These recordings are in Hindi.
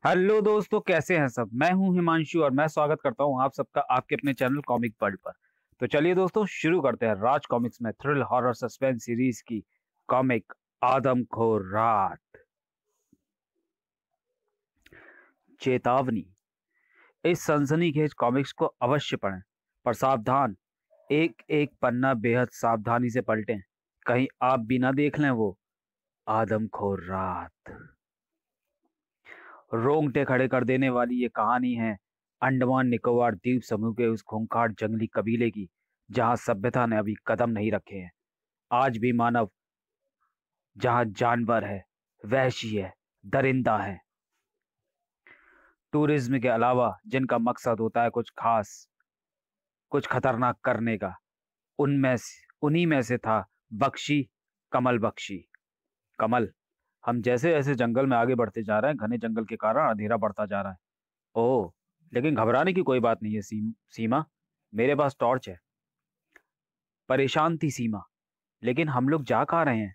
हेलो दोस्तों, कैसे हैं सब। मैं हूं हिमांशु और मैं स्वागत करता हूं आप सबका आपके अपने चैनल कॉमिक वर्ल्ड पर। तो चलिए दोस्तों, शुरू करते हैं राज कॉमिक्स में थ्रिल हॉरर सस्पेंस सीरीज की कॉमिक आदमखोर रात। चेतावनी, इस सनसनीखेज कॉमिक्स को अवश्य पढ़ें, पर सावधान, एक एक पन्ना बेहद सावधानी से पलटें, कहीं आप भी ना देख लें वो आदमखोर रात। रोंगटे खड़े कर देने वाली ये कहानी है अंडमान निकोबार द्वीप समूह के उस खूंखार जंगली कबीले की, जहां सभ्यता ने अभी कदम नहीं रखे हैं। आज भी मानव जहां जानवर है, वहशी है, दरिंदा है। टूरिज्म के अलावा जिनका मकसद होता है कुछ खास, कुछ खतरनाक करने का, उन्हीं में से था बख्शी, कमल बख्शी। कमल, हम जैसे जैसे जंगल में आगे बढ़ते जा रहे हैं, घने जंगल के कारण अंधेरा बढ़ता जा रहा है। ओह, लेकिन घबराने की कोई बात नहीं है सीमा, मेरे पास टॉर्च है। परेशान थी सीमा, लेकिन हम लोग जा कहाँ रहे हैं?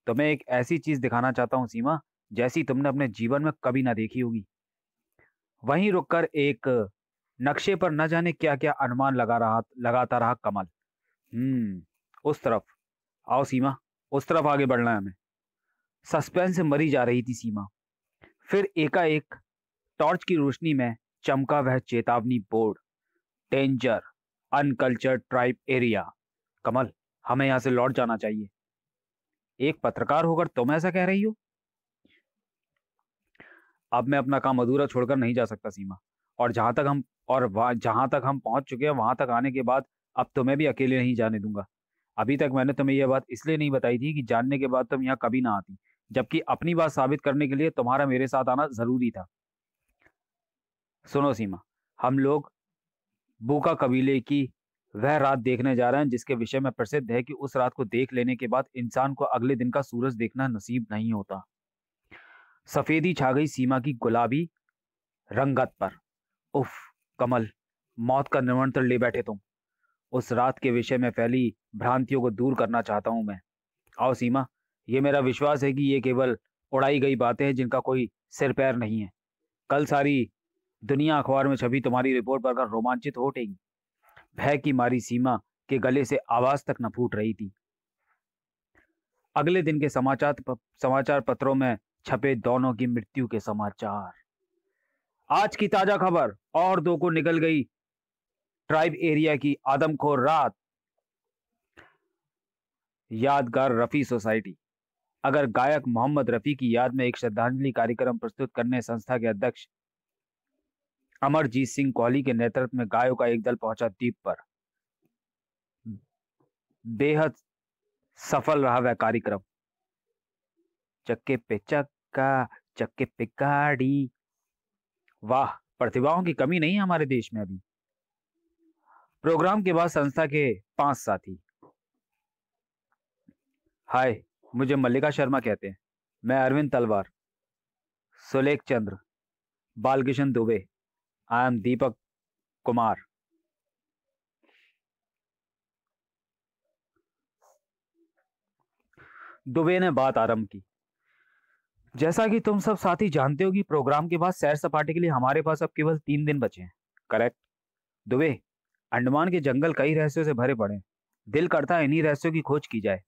तुम्हें एक ऐसी चीज दिखाना चाहता हूँ सीमा, जैसी तुमने अपने जीवन में कभी ना देखी होगी। वहीं रुककर एक नक्शे पर न जाने क्या क्या अनुमान लगाता रहा कमल। उस तरफ आओ सीमा, उस तरफ आगे बढ़ना है हमें। सस्पेंस से मरी जा रही थी सीमा। फिर एकाएक टॉर्च की रोशनी में चमका वह चेतावनी board, danger, uncultured tribe area. Kamal, हमें यहां से लौट जाना चाहिए। एक पत्रकार होकर तुम ऐसा कह रही हो? अब मैं अपना काम अधूरा छोड़कर नहीं जा सकता सीमा। और जहां तक हम पहुंच चुके हैं, वहां तक आने के बाद अब तुम्हें भी अकेले नहीं जाने दूंगा। अभी तक मैंने तुम्हें यह बात इसलिए नहीं बताई थी कि जानने के बाद तुम यहाँ कभी ना आती, जबकि अपनी बात साबित करने के लिए तुम्हारा मेरे साथ आना जरूरी था। सुनो सीमा, हम लोग बूका कबीले की वह रात देखने जा रहे हैं जिसके विषय में प्रसिद्ध है कि उस रात को देख लेने के बाद इंसान को अगले दिन का सूरज देखना नसीब नहीं होता। सफेदी छा गई सीमा की गुलाबी रंगत पर। उफ कमल, मौत का निमंत्रण ले बैठे तुम। उस रात के विषय में फैली भ्रांतियों को दूर करना चाहता हूं मैं। आओ सीमा, ये मेरा विश्वास है कि ये केवल उड़ाई गई बातें हैं जिनका कोई सिर पैर नहीं है। कल सारी दुनिया अखबार में छपी तुम्हारी रिपोर्ट पढ़कर रोमांचित हो उठेगी। भय की मारी सीमा के गले से आवाज तक न फूट रही थी। अगले दिन के समाचार पत्रों में छपे दोनों की मृत्यु के समाचार। आज की ताजा खबर, और दो को निकल गई ट्राइब एरिया की आदमखोर रात। यादगार रफी सोसाइटी। अगर गायक मोहम्मद रफी की याद में एक श्रद्धांजलि कार्यक्रम प्रस्तुत करने संस्था के अध्यक्ष अमरजीत सिंह कोहली के नेतृत्व में गायों का एक दल पहुंचा द्वीप पर। बेहद सफल रहा वह कार्यक्रम। चक्के पे चक्का, चक्के पे गाड़ी। वाह, प्रतिभाओं की कमी नहीं है हमारे देश में अभी। प्रोग्राम के बाद संस्था के 5 साथी। हाय, मुझे मल्लिका शर्मा कहते हैं। मैं अरविंद तलवार, सुलेख चंद्र, बालकिशन दुबे, आई एम दीपक कुमार। दुबे ने बात आरंभ की। जैसा कि तुम सब साथी जानते हो कि प्रोग्राम के बाद सैर सपाटे के लिए हमारे पास अब केवल 3 दिन बचे हैं, करेक्ट? दुबे, अंडमान के जंगल कई रहस्यों से भरे पड़े हैं। दिल करता है इन्हीं रहस्यों की खोज की जाए।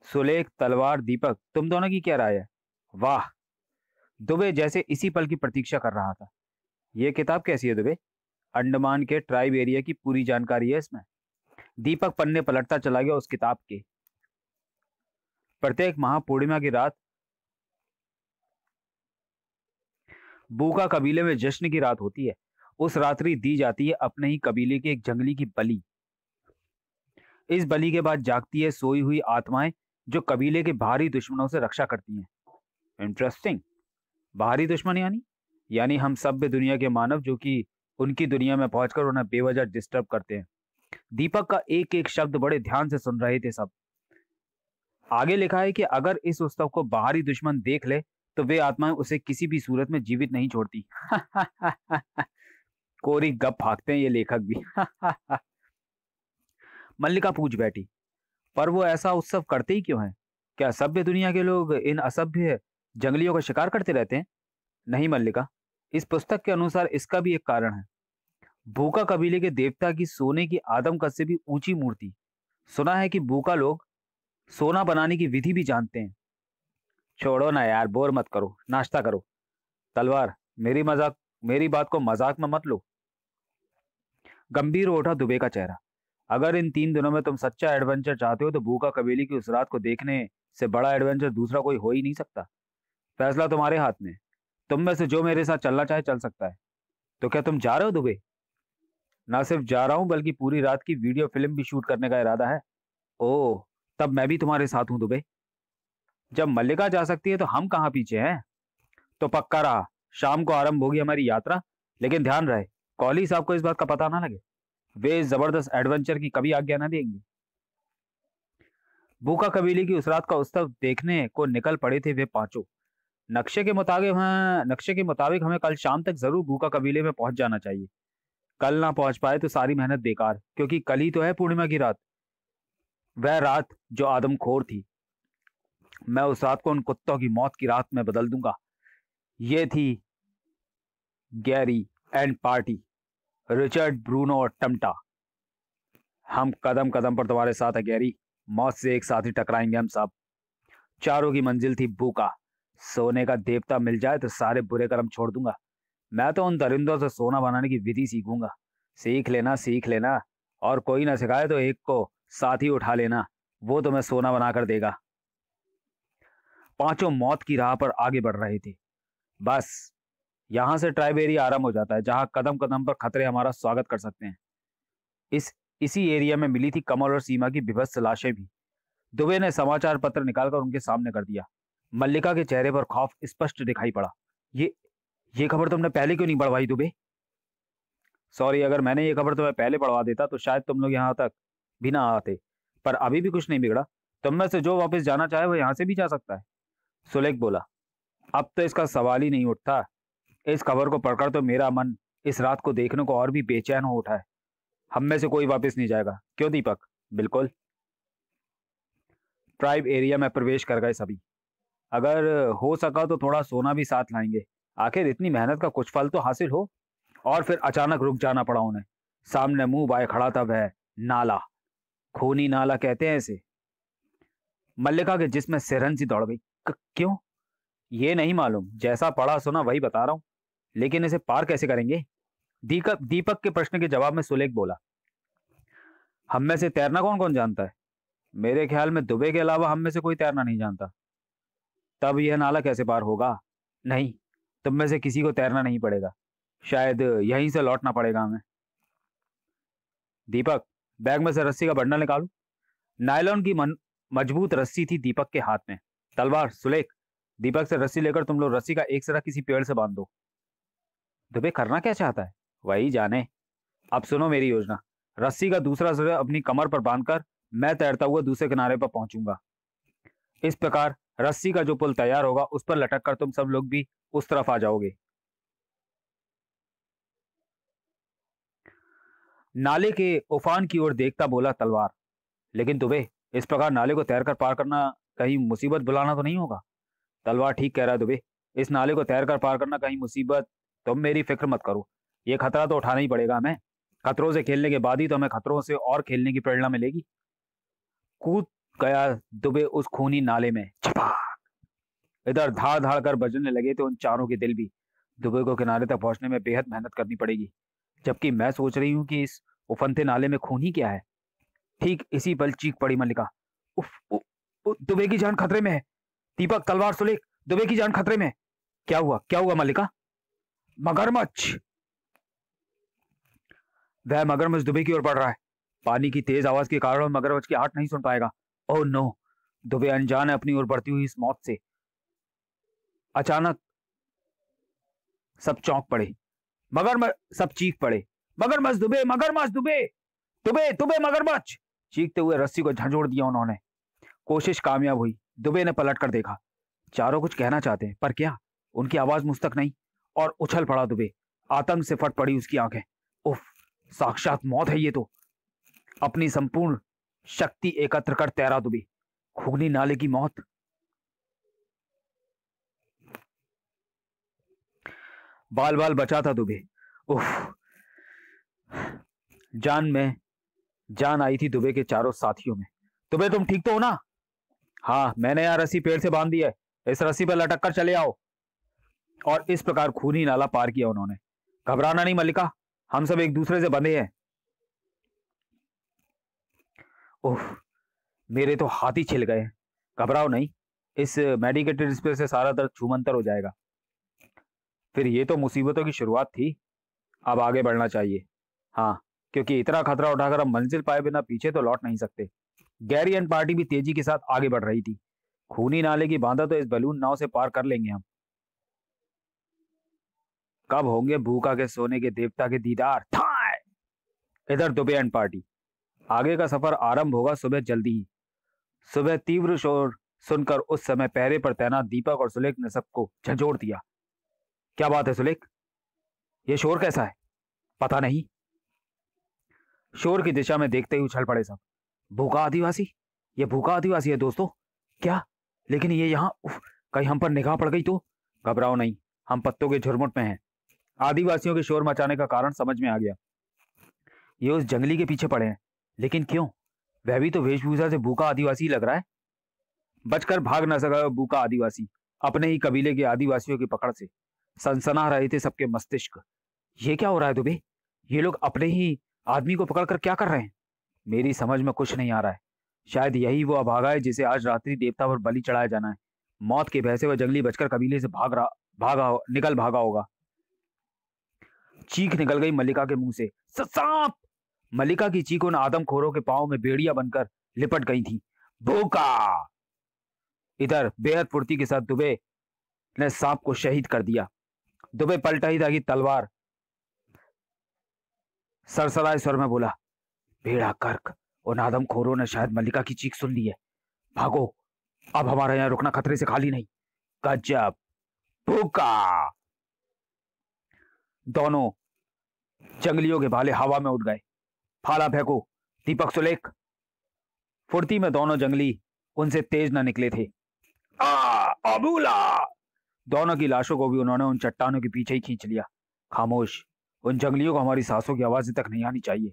सुलेख, तलवार, दीपक, तुम दोनों की क्या राय है? वाह, दुबे जैसे इसी पल की प्रतीक्षा कर रहा था। यह किताब कैसी है दुबे? अंडमान के ट्राइब एरिया की पूरी जानकारी है इसमें। दीपक पन्ने पलटता चला गया उस किताब के। प्रत्येक महापूर्णिमा की रात बूका कबीले में जश्न की रात होती है। उस रात्रि दी जाती है अपने ही कबीले के एक जंगली की बलि। इस बलि के बाद जागती है सोई हुई आत्माएं जो कबीले के भारी दुश्मनों से रक्षा करती हैं। इंटरेस्टिंग। बाहरी दुश्मन यानी हम सभ्य दुनिया के मानव जो कि उनकी दुनिया में पहुंचकर उन्हें बेवजह डिस्टर्ब करते हैं। दीपक का एक एक शब्द बड़े ध्यान से सुन रहे थे सब। आगे लिखा है कि अगर इस उत्सव को बाहरी दुश्मन देख ले तो वे आत्माएं उसे किसी भी सूरत में जीवित नहीं छोड़ती। कोरी गप फाकते हैं ये लेखक भी। मल्लिका पूछ बैठी, पर वो ऐसा उत्सव करते ही क्यों है? क्या सभ्य दुनिया के लोग इन असभ्य जंगलियों का शिकार करते रहते हैं? नहीं मल्लिका, इस पुस्तक के अनुसार इसका भी एक कारण है। भूका कबीले के देवता की सोने की आदमकद से भी ऊंची मूर्ति। सुना है कि भूका लोग सोना बनाने की विधि भी जानते हैं। छोड़ो ना यार, बोर मत करो, नाश्ता करो। तलवार, मेरी बात को मजाक में मत लो। गंभीर हो उठा दुबे का चेहरा। अगर इन 3 दिनों में तुम सच्चा एडवेंचर चाहते हो तो भूखा कबीले की उस रात को देखने से बड़ा एडवेंचर दूसरा कोई हो ही नहीं सकता। फैसला तुम्हारे हाथ में। तुम में से जो मेरे साथ चलना चाहे चल सकता है। तो क्या तुम जा रहे हो दुबे? ना सिर्फ जा रहा हूं बल्कि पूरी रात की वीडियो फिल्म भी शूट करने का इरादा है। ओह, तब मैं भी तुम्हारे साथ हूं दुबे। जब मल्लिका जा सकती है तो हम कहाँ पीछे हैं। तो पक्का रहा, शाम को आरंभ होगी हमारी यात्रा। लेकिन ध्यान रहे, कॉली साहब को इस बात का पता ना लगे। वे इस जबरदस्त एडवेंचर की कभी आज्ञा ना देंगे। भूखा कबीले की उस रात का उत्सव देखने को निकल पड़े थे वे पांचों। नक्शे के मुताबिक हमें कल शाम तक जरूर भूखा कबीले में पहुंच जाना चाहिए। कल ना पहुंच पाए तो सारी मेहनत बेकार, क्योंकि कल ही तो है पूर्णिमा की रात। वह रात जो आदमखोर थी। मैं उस रात को उन कुत्तों की मौत की रात में बदल दूंगा। ये थी Gary and party, Richard, Bruno और टमटा। हम कदम कदम पर तुम्हारे साथ है गैरी। मौत से एक साथ ही टकराएंगे हम सब। चारों की मंजिल थी भूखा। सोने का देवता मिल जाए तो सारे बुरे कर्म छोड़ दूंगा। मैं तो उन दरिंदों से सोना बनाने की विधि सीखूंगा। सीख लेना, सीख लेना। और कोई ना सिखाए तो एक को साथ ही उठा लेना, वो तुम्हें सोना बनाकर देगा। पांचों मौत की राह पर आगे बढ़ रहे थे। बस यहां से ट्राइबेरिया आरंभ हो जाता है, जहां कदम कदम पर खतरे हमारा स्वागत कर सकते हैं। इसी एरिया में मिली थी कमल और सीमा की विभत्स लाशें भी। दुबे ने समाचार पत्र निकालकर उनके सामने कर दिया। मल्लिका के चेहरे पर खौफ स्पष्ट दिखाई पड़ा। ये ये खबर तुमने पहले क्यों नहीं बढ़वाई दुबे? सॉरी, अगर मैंने ये खबर तुम्हें पहले बढ़वा देता तो शायद तुम लोग यहाँ तक भी ना आते। पर अभी भी कुछ नहीं बिगड़ा। तुम में से जो वापस जाना चाहे वो यहाँ से भी जा सकता है। सुलेख बोला। अब तो इसका सवाल ही नहीं उठता। इस खबर को पढ़कर तो मेरा मन इस रात को देखने को और भी बेचैन हो उठा है। हम में से कोई वापस नहीं जाएगा, क्यों दीपक? बिल्कुल। ट्राइब एरिया में प्रवेश कर गए सभी। अगर हो सका तो थोड़ा सोना भी साथ लाएंगे। आखिर इतनी मेहनत का कुछ फल तो हासिल हो। और फिर अचानक रुक जाना पड़ा उन्हें। सामने मुंह बाए खड़ा था वह नाला। खूनी नाला कहते हैं इसे। मल्लिका के जिस्म में सिरहन सी दौड़ गई। क्यों? ये नहीं मालूम, जैसा पढ़ा सुना वही बता रहा हूं। लेकिन इसे पार कैसे करेंगे? दीपक के प्रश्न के जवाब में सुलेख बोला। हम में से तैरना कौन कौन जानता है? मेरे ख्याल में दुबे के अलावा हम में से कोई तैरना नहीं जानता। तब यह नाला कैसे पार होगा? नहीं, तुम में से किसी को तैरना नहीं पड़ेगा। शायद यहीं से लौटना पड़ेगा हमें। दीपक, बैग में से रस्सी का बंडल निकालो। नायलॉन की मजबूत रस्सी थी दीपक के हाथ में। तलवार, सुलेख, दीपक से रस्सी लेकर तुम लोग रस्सी का एक सिरा किसी पेड़ से बांध दो। दुबे करना क्या चाहता है वही जाने। अब सुनो मेरी योजना। रस्सी का दूसरा सिरा अपनी कमर पर बांधकर मैं तैरता हुआ दूसरे किनारे पर पहुंचूंगा। इस प्रकार रस्सी का जो पुल तैयार होगा उस पर लटक कर तुम सब लोग भी उस तरफ आ जाओगे। नाले के उफान की ओर देखता बोला तलवार। लेकिन दुबे, इस प्रकार नाले को तैरकर पार करना कहीं मुसीबत बुलाना तो नहीं होगा? तलवार ठीक कह रहा है दुबे। इस नाले को तैरकर पार करना कहीं मुसीबत। तुम मेरी फिक्र मत करो। ये खतरा तो उठाना ही पड़ेगा हमें। खतरों से खेलने के बाद ही तो हमें खतरों से और खेलने की प्रेरणा मिलेगी। कूद गया दुबे उस खूनी नाले में। छपाक! इधर धाड़ धाड़ कर बजने लगे थे उन चारों के दिल भी। दुबे को किनारे तक पहुंचने में बेहद मेहनत करनी पड़ेगी। जबकि मैं सोच रही हूँ कि इस उफनते नाले में खून ही क्या है। ठीक इसी पल चीख पड़ी मल्लिका। उफ, उफ, उफ, दुबे की जान खतरे में है। दीपक, तलवार, सुलेख, दुबे की जान खतरे में। क्या हुआ, क्या हुआ मल्लिका? मगरमच्छ! वह मगरमच्छ दुबे की ओर बढ़ रहा है। पानी की तेज आवाज के कारण मगरमच्छ की आहट नहीं सुन पाएगा। Oh no! दुबे अनजान है अपनी ओर बढ़ती हुई इस मौत से। अचानक सब चौंक पड़े। मगरमच्छ! सब चीख पड़े। मगरमच्छ दुबे, मगरमच्छ दुबे, दुबे दुबे मगरमच्छ! चीखते हुए रस्सी को झंझोड़ दिया उन्होंने। कोशिश कामयाब हुई। दुबे ने पलट कर देखा। चारों कुछ कहना चाहते हैं, पर क्या? उनकी आवाज मुझ तक नहीं। और उछल पड़ा दुबे। आतंक से फट पड़ी उसकी आंखें। उफ, साक्षात मौत है ये तो। अपनी संपूर्ण शक्ति एकत्र कर तैरा दुबे। खूनी नाले की मौत। बाल बाल बचा था दुबे। उफ। जान में जान आई थी दुबे के चारों साथियों में। दुबे तुम ठीक तो हो ना? हाँ मैंने यार रस्सी पेड़ से बांध दी है, इस रस्सी पर लटक कर चले आओ। और इस प्रकार खूनी नाला पार किया उन्होंने। घबराना नहीं मल्लिका, हम सब एक दूसरे से बंधे हैं। उफ, मेरे तो हाथ ही छिल गए। घबराओ नहीं, इस मेडिकेटेड स्प्रे से सारा दर्द छूमंतर हो जाएगा। फिर ये तो मुसीबतों की शुरुआत थी, अब आगे बढ़ना चाहिए। हाँ, क्योंकि इतना खतरा उठाकर हम मंजिल पाए बिना पीछे तो लौट नहीं सकते। गैरी एंड पार्टी भी तेजी के साथ आगे बढ़ रही थी। खूनी नाले की बांधा तो इस बलून नाव से पार कर लेंगे हम। कब होंगे भूखा के सोने के देवता के दीदार? थाय! इधर दुबे एंड पार्टी। आगे का सफर आरंभ होगा सुबह जल्दी ही। सुबह तीव्र शोर सुनकर उस समय पहरे पर तैनात दीपक और सुलेख ने सबको झंझोड़ दिया। क्या बात है सुलेख, ये शोर कैसा है? पता नहीं। शोर की दिशा में देखते ही उछल पड़े सब। भूखा आदिवासी, ये भूखा आदिवासी है दोस्तों। क्या? लेकिन ये यहाँ, कहीं हम पर निगाह पड़ गई तो? घबराओ नहीं, हम पत्तों के झुरमुट में हैं। आदिवासियों के शोर मचाने का कारण समझ में आ गया। ये उस जंगली के पीछे पड़े हैं, लेकिन क्यों? वह भी तो वेशभूषा से भूखा आदिवासी लग रहा है। बचकर भाग न सका भूखा आदिवासी अपने ही कबीले के आदिवासियों की पकड़ से। सनसना रहे थे सबके मस्तिष्क। ये क्या हो रहा है दुबे? ये लोग अपने ही आदमी को पकड़कर क्या कर रहे हैं? मेरी समझ में कुछ नहीं आ रहा है। शायद यही वो अभागा है जिसे आज रात्रि देवता पर बलि चढ़ाया जाना है। मौत के भय से वह जंगली बचकर कबीले से भागा होगा। चीख निकल गई मल्लिका के मुंह से। सांप! मल्लिका की चीख उन आदमखोरों के पांव में बेड़ियां बनकर लिपट गई थी। भूखा! इधर बेहद फुर्ती के साथ दुबे ने सांप को शहीद कर दिया। दुबे पलटा ही था कि तलवार सरसराए स्वर में बोला, बेड़ा कर्क, उन आदमखोरों ने शायद मल्लिका की चीख सुन ली है। भागो, अब हमारा यहां रुकना खतरे से खाली नहीं। गजब! भूखा! दोनों जंगलियों के भाले हवा में उड़ गए। फाला फेंको, दीपक सुलेख। फुर्ती में दोनों जंगली उनसे तेज न निकले थे। अबूला! दोनों की लाशों को भी उन्होंने उन चट्टानों के पीछे ही खींच लिया। खामोश, उन जंगलियों को हमारी सांसों की आवाज तक नहीं आनी चाहिए।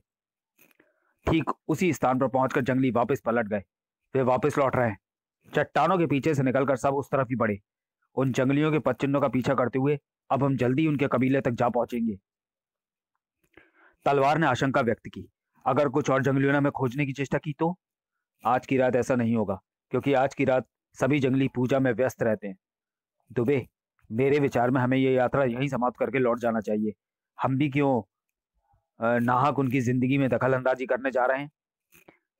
ठीक उसी स्थान पर पहुंचकर जंगली वापस पलट गए। वे वापस लौट रहे हैं। चट्टानों के पीछे से निकलकर सब उस तरफ ही बढ़े। उन जंगलियों के पदचिन्हों का पीछा करते हुए अब हम जल्दी उनके कबीले तक जा पहुंचेंगे। तलवार ने आशंका व्यक्त की, अगर कुछ और जंगलियों ने हमें खोजने की चेष्टा की तो? आज की रात ऐसा नहीं होगा, क्योंकि आज की रात सभी जंगली पूजा में व्यस्त रहते हैं। दुबे, मेरे विचार में हमें यह यात्रा यहीं समाप्त करके लौट जाना चाहिए। हम भी क्यों नाहक उनकी जिंदगी में दखल अंदाजी करने जा रहे हैं?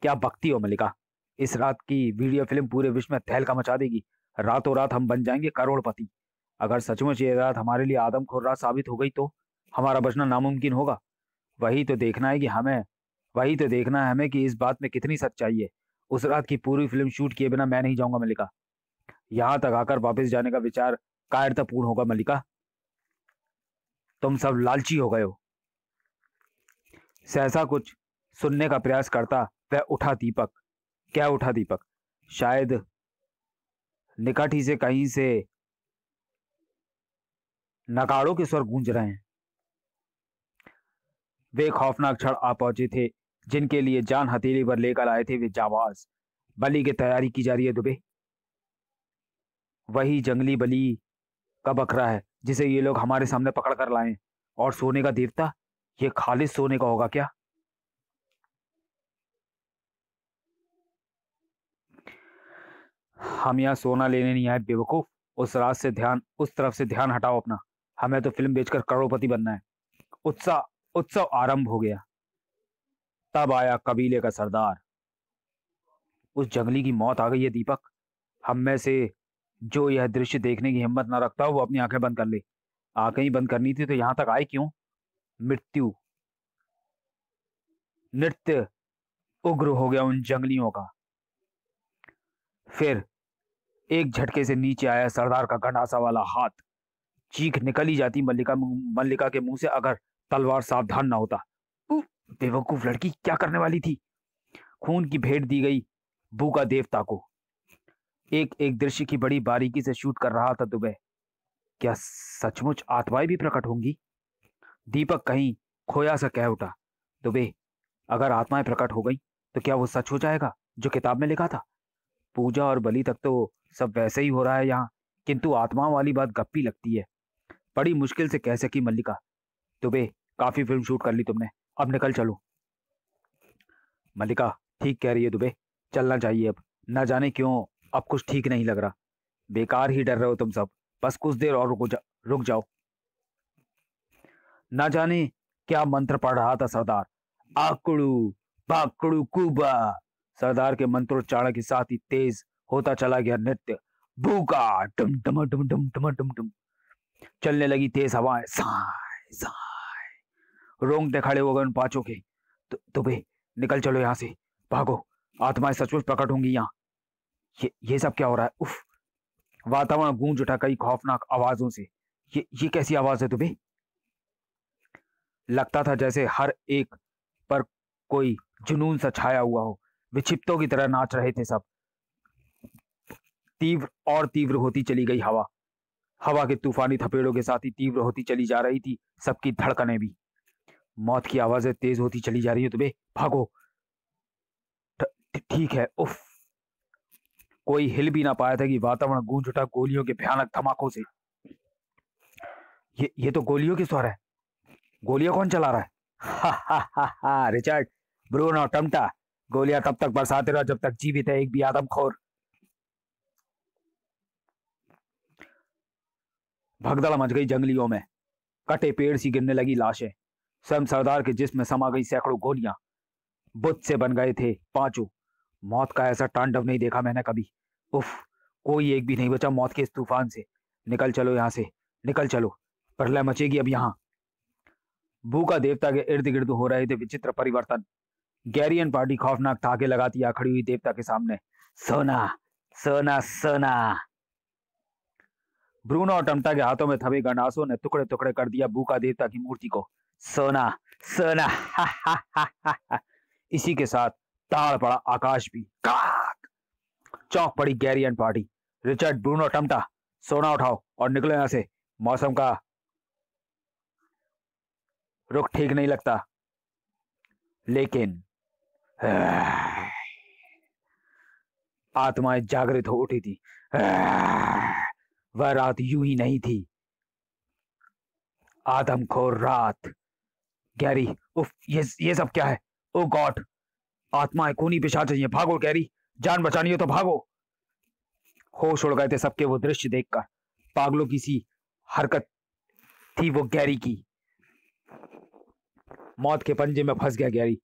क्या बकती हो मल्लिका, इस रात की वीडियो फिल्म पूरे विश्व में तहलका मचा देगी। रातों रात हम बन जाएंगे करोड़पति। अगर सचमुच ये रात हमारे लिए आदमखोर रात साबित हो गई तो हमारा बचना नामुमकिन होगा। वही तो देखना है कि इस बात में कितनी सच्चाई है। उस रात की पूरी फिल्म शूट किए बिना मैं नहीं जाऊंगा मल्लिका। यहां तक आकर वापस जाने का विचार कायरतापूर्ण होगा मल्लिका। तुम सब लालची हो गए हो। सहसा कुछ सुनने का प्रयास करता वह उठा दीपक। क्या उठा दीपक? शायद निकट ही से कहीं से नगाड़ों के स्वर गूंज रहे हैं। वे खौफनाक क्षण आ पहुंचे थे जिनके लिए जान हथेली पर लेकर आए थे वे जाबाज। बलि की तैयारी की जा रही है दुबे। वही जंगली बलि का बकरा है जिसे ये लोग हमारे सामने पकड़ कर लाए। और सोने का देवता, ये खालिद सोने का होगा क्या? हम यहाँ सोना लेने नहीं आए बेवकूफ। उस तरफ से ध्यान हटाओ अपना। हमें तो फिल्म बेचकर करोड़पति बनना है। उत्साह उत्सव आरंभ हो गया। तब आया कबीले का सरदार। उस जंगली की मौत आ गई है दीपक। हम में से जो यह दृश्य देखने की हिम्मत न रखता वो अपनी आंखें बंद कर ले। आंखें ही बंद करनी थी तो यहां तक आए क्यों? मृत्यु नृत्य उग्र हो गया उन जंगलियों का। फिर एक झटके से नीचे आया सरदार का गंडासा वाला हाथ। चीख निकल ही जाती मल्लिका के मुंह से अगर तलवार सावधान ना होता। बेवकूफ लड़की, क्या करने वाली थी? खून की भेंट दी गई भूखा देवता को। एक एक दृश्य की बड़ी बारीकी से शूट कर रहा था दुबे। क्या सचमुच आत्माएं भी प्रकट होंगी? दीपक कहीं खोया सा कह उठा। दुबे, अगर आत्माएं प्रकट हो गई तो क्या वो सच हो जाएगा जो किताब में लिखा था? पूजा और बलि तक तो सब वैसे ही हो रहा है यहाँ, किंतु आत्माओं वाली बात गप्पी लगती है। बड़ी मुश्किल से कह सकी मल्लिका। दुबे, काफी फिल्म शूट कर ली तुमने, अब निकल चलो। मल्लिका, ठीक कह रही है दुबे, चलना चाहिए अब। न जाने क्यों अब कुछ ठीक नहीं लग रहा। बेकार ही डर रहे हो तुम सब। बस कुछ देर और रुक जाओ। न जाने क्या मंत्र पढ़ रहा था सरदार। आकड़ू पाकड़ू कुबा। सरदार के मंत्रोच्चारण के साथ ही तेज होता चला गया नृत्य। भूका डम डम डम डम डम डम डम। चलने लगी तेज हवाएं, साए साए। रोंगटे खड़े हो गए उन पांचों के। दुबे, निकल चलो यहाँ से, भागो। आत्माएं सचमुच प्रकट होंगी यहाँ। ये सब क्या हो रहा है? उफ। वातावरण गूंज उठा कई खौफनाक आवाजों से। ये कैसी आवाज है तुम्हें? लगता था जैसे हर एक पर कोई जुनून सा छाया हुआ हो। विक्षिप्तों की तरह नाच रहे थे सब। तीव्र और तीव्र होती चली गई हवा। हवा के तूफानी थपेड़ों के साथ ही तीव्र होती चली जा रही थी सबकी धड़कनें भी। मौत की आवाजें तेज होती चली जा रही है। तुम्हें भागो। ठीक है। उफ। कोई हिल भी ना पाया था कि वातावरण गूंज उठा गोलियों के भयानक धमाकों से। ये तो गोलियों की स्वर है। गोलियां कौन चला रहा है? हा हा हा हा, रिचर्ड, ब्रूनो, टमटा, गोलियां तब तक बरसाते रहो जब तक जीवित है एक भी आदमखोर। भगदड़ मच गई जंगलियों में। कटे पेड़ सी गिरने लगी लाशें। स्वयं सरदार के जिस्म में समा गई सैकड़ों गोलियां। बुत से बन गए थे पांचों। मौत का ऐसा तांडव नहीं देखा मैंने कभी। उफ। कोई एक भी नहीं बचा मौत के इस तूफान से। निकल चलो यहां से, निकल चलो। प्रलय मचेगी अब यहां। भूखा देवता के इर्द गिर्द हो रहे थे विचित्र परिवर्तन। गैरियन पार्टी खौफनाक ताके लगाती आ खड़ी हुई देवता के सामने। सोना सोना सोना। ब्रूनो और टमटा के हाथों में थमे गंडासों ने टुकड़े टुकड़े कर दिया भूखा देवता की मूर्ति को। सोना सोना, हा हा हा हा हा। इसी के साथ ताड़ पड़ा आकाश भी। चौंक पड़ी गैरियन पार्टी। रिचर्ड, ब्रूनो, टमटा, सोना उठाओ और निकलो यहां से। मौसम का रुख ठीक नहीं लगता। लेकिन आत्माएं जागृत हो उठी थी। वह रात यूं ही नहीं थी। आदमखोर रात। गैरी, उफ, ये सब क्या है? ओ गॉड, आत्माएं खूनी पिशाच चाहिए। भागो गैरी, जान बचानी हो तो भागो। होश उड़ गए थे सबके वो दृश्य देखकर। पागलों की सी हरकत थी वो गैरी की। मौत के पंजे में फंस गया गैरी।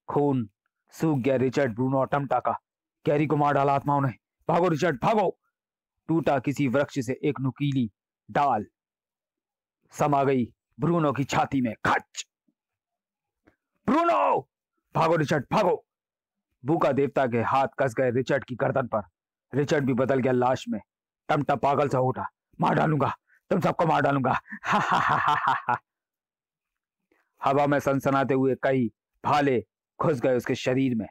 खून सूख गया रिचर्ड, ब्रूनो और टमटा का। गैरी को मार डाला आत्माओं ने। भागो रिचर्ड, भागो। टूटा किसी वृक्ष से एक नुकीली डाल समा गई ब्रूनो की छाती में। खच। ब्रूनो, भागो रिचर्ड, भागो। भूखा देवता के हाथ कस गए रिचर्ड की गर्दन पर। रिचर्ड भी बदल गया लाश में। टमटा पागल सा उठा। मार डालूंगा, तुम सबको मार डालूंगा। हा हा हा हा हा। हवा में सनसनाते हुए कई भाले घुस गए उसके शरीर में।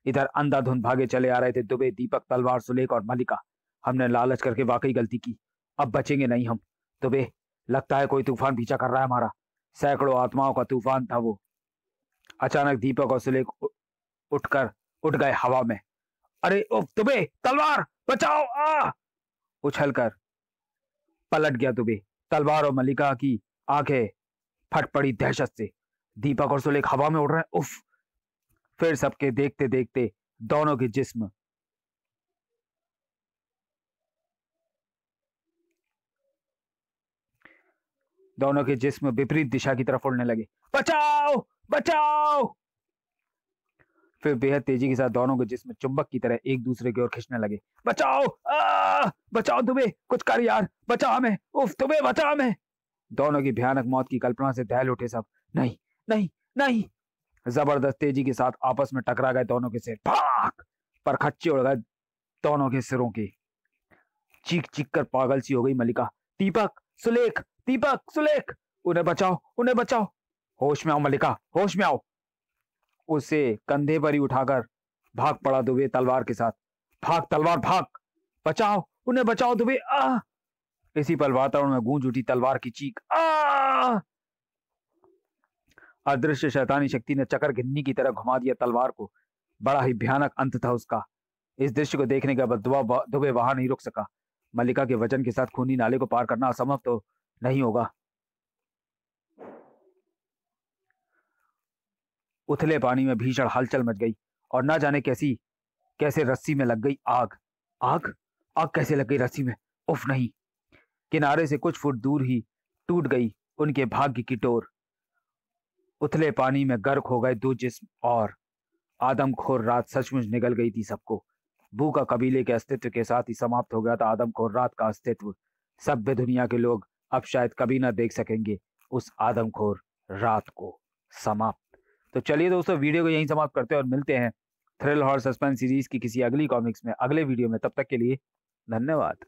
इधर अंधाधुंध भागे चले आ रहे थे दुबे, दीपक, तलवार, सुलेख और मलिका। हमने लालच करके वाकई गलती की। अब बचेंगे नहीं हम। दुबे, लगता है कोई तूफान पीछा कर रहा है हमारा। सैकड़ों आत्माओं का तूफान था वो। अचानक दीपक और सुलेख उठ गए हवा में। अरे उफ दुबे, तलवार बचाओ! आ! उछलकर पलट गया दुबे। तलवार और मलिका की आंखें फट पड़ी दहशत से। दीपक और सुलेख हवा में उड़ रहे हैं। उफ। फिर सबके देखते देखते दोनों के जिस्म विपरीत दिशा की तरफ उड़ने लगे। बचाओ बचाओ! फिर बेहद तेजी के साथ दोनों के जिस्म चुंबक की तरह एक दूसरे की ओर खींचने लगे। बचाओ! बचाओ दुबे, कुछ कर यार, बचा हमें। उफ दुबे, बचा हमें। दोनों की भयानक मौत की कल्पना से दहल उठे सब। नहीं नहीं नहीं। जबरदस्त तेजी के साथ आपस में टकरा गए दोनों के सिर। भाग! पर खच्चे उड़ गए दोनों के सिरों के। चीख चीख कर पागल सी हो गई मलिका। दीपक, सुलेख, दीपक, सुलेख, उन्हें बचाओ, उन्हें बचाओ। होश में आओ मलिका, होश में आओ। उसे कंधे पर ही उठाकर भाग पड़ा दुबे तलवार के साथ। भाग तलवार, भाग! बचाओ, उन्हें बचाओ दुबे। आ! इसी पल वातावरण में गूंज उठी तलवार की चीख। आ! अदृश्य शैतानी शक्ति ने चकर घिन्नी की तरह घुमा दिया तलवार को। बड़ा ही भयानक अंत था उसका। इस दृश्य को देखने के बाद दुबे वहां नहीं रुक सका। मल्लिका के वजन के साथ खूनी नाले को पार करना असंभव तो नहीं होगा। उथले पानी में भीषण हलचल मच गई और न जाने कैसे रस्सी में लग गई आग। आग आग कैसे लग गई रस्सी में? उफ नहीं। किनारे से कुछ फुट दूर ही टूट गई उनके भाग्य की डोर। उथले पानी में गर्क हो गए दो जिस्म और आदमखोर रात सचमुच निगल गई थी सबको। भूखा कबीले के अस्तित्व के साथ ही समाप्त हो गया था आदमखोर रात का अस्तित्व। सभ्य दुनिया के लोग अब शायद कभी ना देख सकेंगे उस आदमखोर रात को समाप्त। तो चलिए दोस्तों, वीडियो को यहीं समाप्त करते हैं और मिलते हैं थ्रिल हॉरर सस्पेंस सीरीज की किसी अगली कॉमिक्स में अगले वीडियो में। तब तक के लिए धन्यवाद।